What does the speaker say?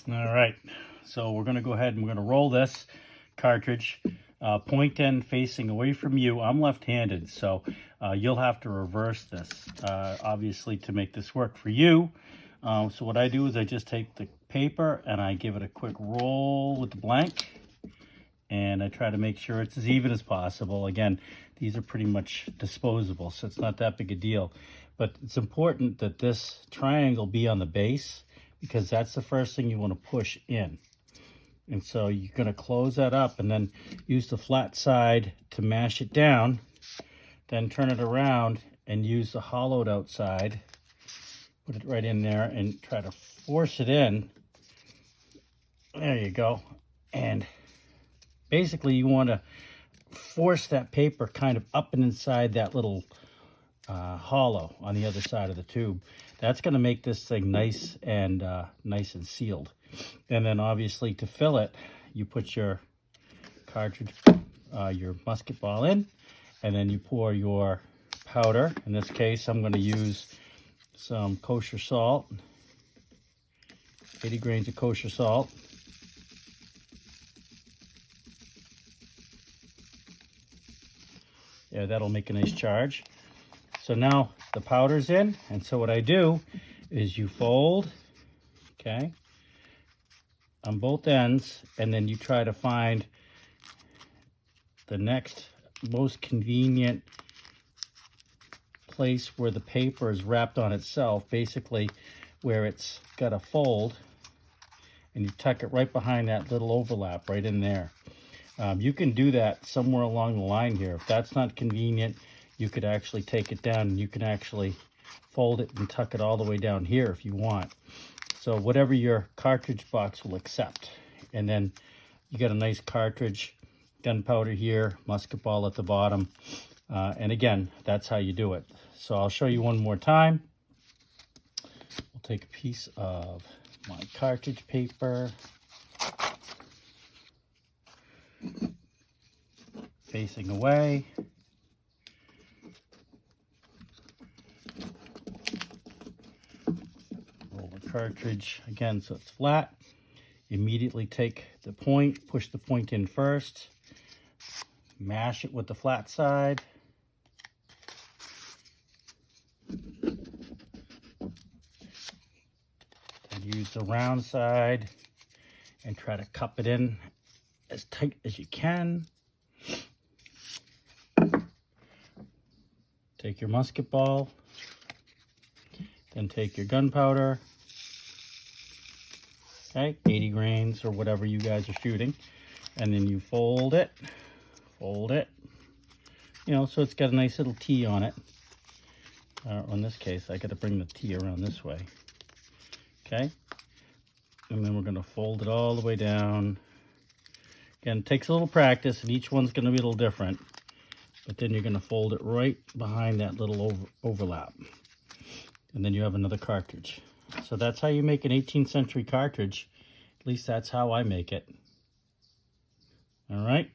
All right, so we're going to go ahead and we're going to roll this cartridge point end facing away from you. I'm left-handed, so you'll have to reverse this, obviously, to make this work for you. So what I do is I just take the paper and I give it a quick roll with the blank, and I try to make sure it's as even as possible. Again, these are pretty much disposable, so it's not that big a deal. But it's important that this triangle be on the base, because that's the first thing you want to push in. And so you're going to close that up and then use the flat side to mash it down. Then turn it around and use the hollowed out side. Put it right in there and try to force it in. There you go. And basically you want to force that paper kind of up and inside that little hollow on the other side of the tube. That's going to make this thing nice and sealed. And then obviously to fill it, you put your cartridge, your musket ball in, and then you pour your powder. In this case, I'm going to use some kosher salt, 80 grains of kosher salt. Yeah, that'll make a nice charge. So now the powder's in, and so what I do is you fold, okay, on both ends, and then you try to find the next most convenient place where the paper is wrapped on itself, basically where it's got a fold, and you tuck it right behind that little overlap right in there. You can do that somewhere along the line here. If that's not convenient, you could actually take it down and you can actually fold it and tuck it all the way down here if you want. So whatever your cartridge box will accept. And then you got a nice cartridge, gunpowder here, musket ball at the bottom. And again, that's how you do it. So I'll show you one more time. We'll take a piece of my cartridge paper, facing away. Roll the cartridge again so it's flat. Immediately take the point, push the point in first, mash it with the flat side. Then use the round side and try to cup it in as tight as you can. Take your musket ball, then take your gunpowder, okay, 80 grains or whatever you guys are shooting, and then you fold it, you know, so it's got a nice little T on it. In this case, I got to bring the T around this way, okay, and then we're going to fold it all the way down. Again, it takes a little practice, and each one's going to be a little different. But then you're going to fold it right behind that little overlap. And then you have another cartridge. So that's how you make an 18th century cartridge. At least that's how I make it. All right.